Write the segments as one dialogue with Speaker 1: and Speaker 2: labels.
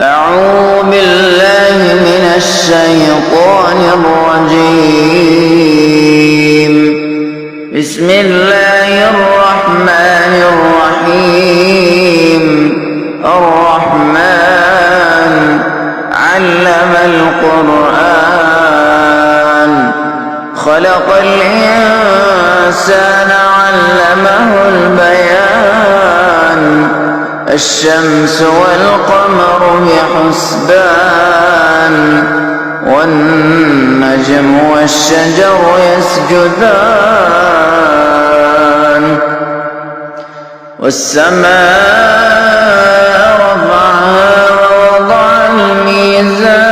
Speaker 1: أعوذ بالله من الشيطان الرجيم. بسم الله الرحمن الرحيم. الرحمن علم القرآن خلق الإنسان علمه البيان الشمس والقمر بحسبان والنجم والشجر يسجدان والسماء رفعها ووضع الميزان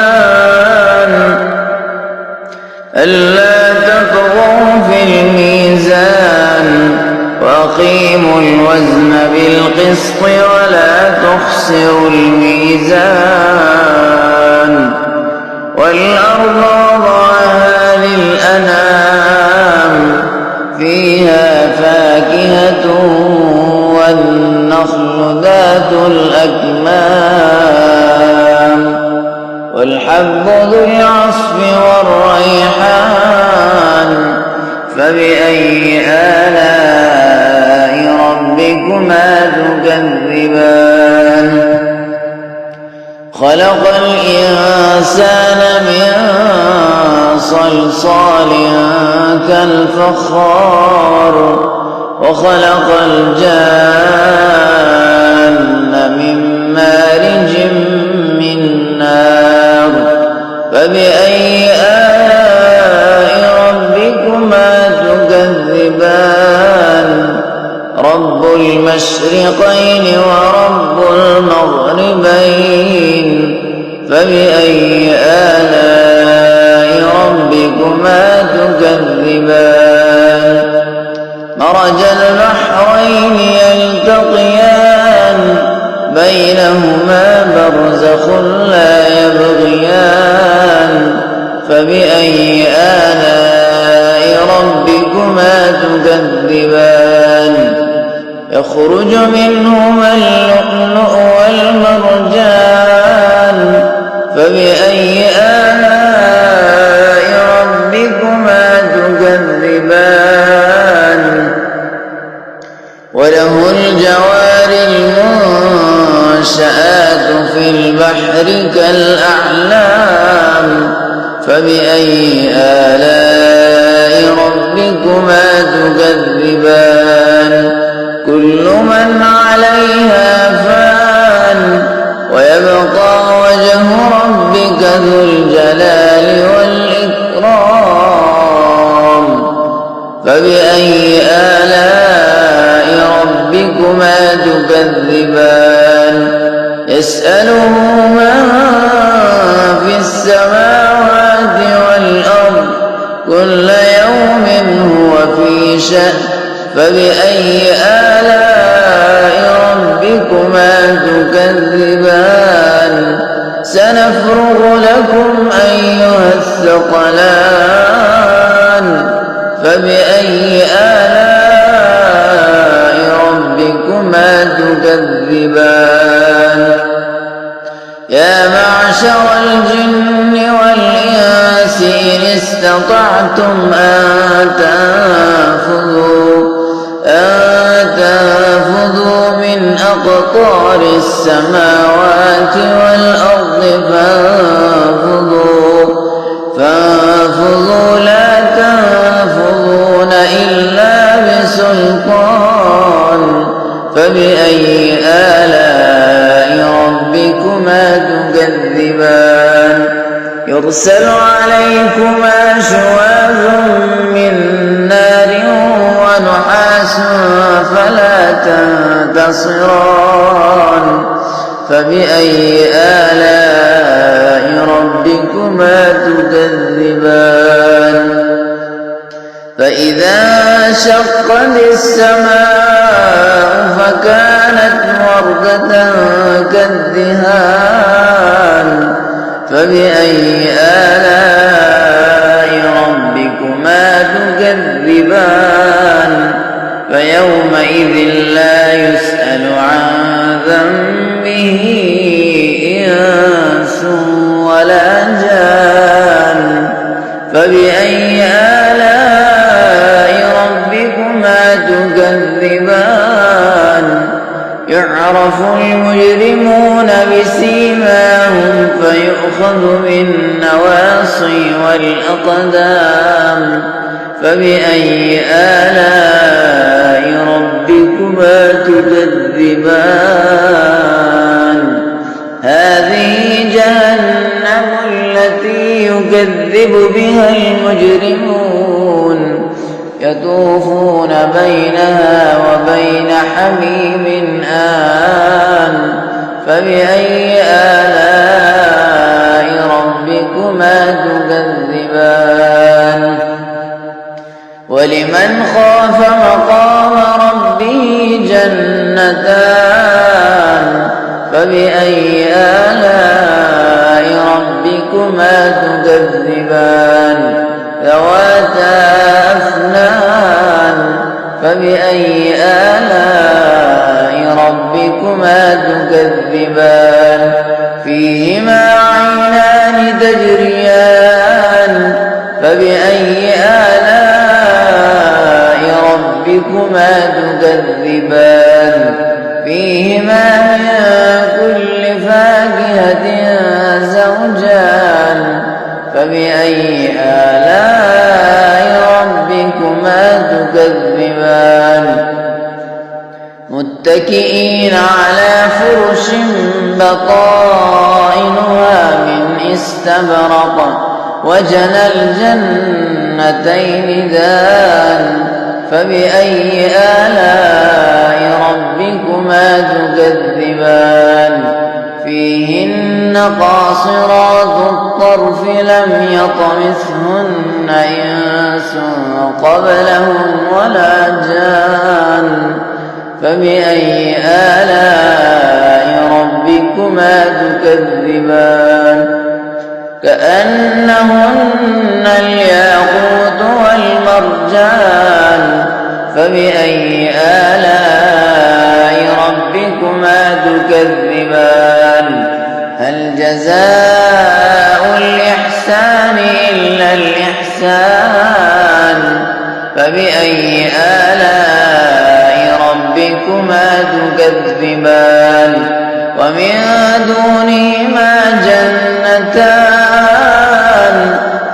Speaker 1: ألا تطغوا في الميزان وأقيموا الوزن بالقسط ولا تخسروا الميزان والأرض وضعها للأنام فيها فاكهة والنخل ذات الأكمام والحب ذو العصف والريحان فبأي آلاء ربكما تكذبان خلق الإنسان من صلصال كالفخار وخلق الجان من مارج من نار فبأي آلاء ربكما تكذبان رب المشرقين ورب المغربين فبأي آلاء ربكما تكذبان مرج البحرين يلتقيان بينهما برزخ لا يبغيان فبأي آلاء ربكما تكذبان يخرج منهما اللؤلؤ والمرجان فبأي آلاء ربكما تكذبان وله الجوار المنشآت في البحر كالأعلام فبأي آلاء ربكما تكذبان كل من عليها فان ويبقى وجه ربك ذو الجلال والإكرام فبأي آلاء ربكما تكذبان يسأله من في السماوات والأرض كل يوم هو في شأن فبأي آلاء ربكما تكذبان سنفرغ لكم أيها الثقلان فبأي آلاء ربكما تكذبان يا معشر الجن والإنس إن استطعتم أن تنفذوا من أقطار السماوات والأرض فانفذوا لا تنفذون إلا بسلطان فبأي آلاء ربكما تكذبان يرسل عليكما شواظ من نار ونحاس فلا تنتصران فبأي آلاء ربكما تكذبان فإذا انشقت السماء فكانت وردة كالدهان فبأي آلاء ربكما تكذبان فيومئذ لا يسأل عن ذنبه إنس بسيماهم فيؤخذ بالنواصي والأقدام فبأي آلاء ربكما تكذبان هذه جهنم التي يكذب بها المجرمون يطوفون بينها وبين حميم آن فبأي آلاء ربكما تكذبان ولمن خاف مقام ربه جنتان فبأي آلاء ربكما تكذبان ذواتا أفنان فبأي آلاء ربكما تكذبان فيهما عينان تجريان فبأي آلاء ربكما تكذبان فيهما من كل فاكهة زوجان فبأي آلاء ربكما تكذبان متكئين على فرش بطائنها من استبرق وجنى الجنتين دان فبأي آلاء ربكما تكذبان فيهن قاصرات الطرف لم يطمثهن إنس قبلهم ولا جان فبأي آلاء ربكما تكذبان كأنهن الياقوت والمرجان فبأي آلاء ربكما تكذبان هل جزاء الإحسان إلا الإحسان فبأي آلاء ربكما تكذبان ومن دونهما جنتان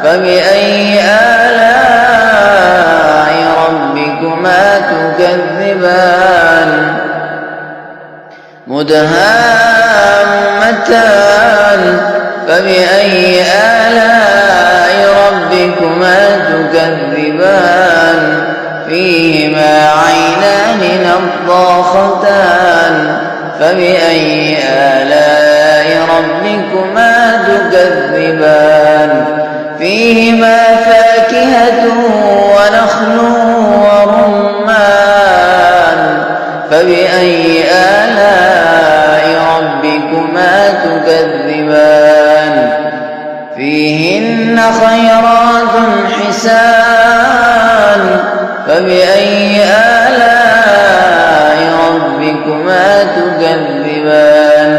Speaker 1: فبأي آلاء ربكما تكذبان مدهامتان فبأي آلاء ربكما تكذبان فيهما عينان نضاختان فبأي آلاء ربكما تكذبان فيهما فاكهة ونخل ورمان فبأي آلاء ربكما تكذبان فيهن خيرات حسان فبأي آلاء ربكما تكذبان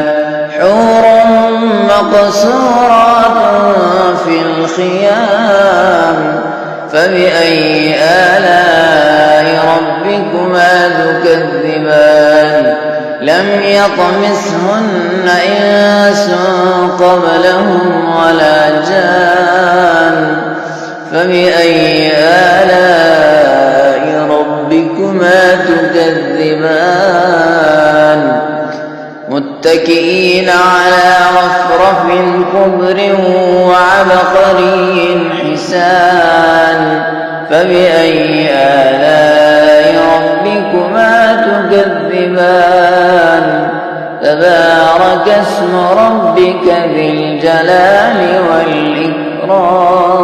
Speaker 1: حور مقصورات في الخيام فبأي آلاء ربكما تكذبان لم يطمثهن إنس قبلهم ولا جان فبأي آلاء ربكما تكذبان متكئين على رفرف خضر وعبقري حسان فبأي آلاء ربكما تكذبان تبارك اسم ربك ذي الجلال والإكرام